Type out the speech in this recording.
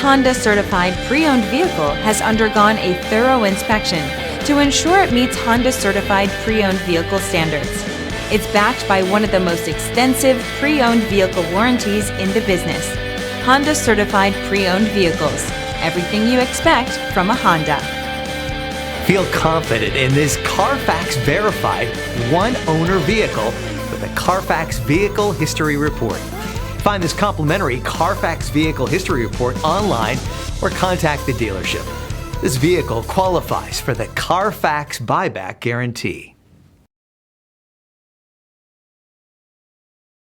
Honda Certified Pre-Owned vehicle has undergone a thorough inspection to ensure it meets Honda Certified Pre-Owned vehicle standards. It's backed by one of the most extensive pre-owned vehicle warranties in the business. Honda Certified Pre-Owned vehicles. Everything you expect from a Honda. Feel confident in this CARFAX verified one-owner vehicle with a CARFAX Vehicle History Report. Find this complimentary CARFAX Vehicle History Report online or contact the dealership. This vehicle qualifies for the CARFAX Buyback Guarantee.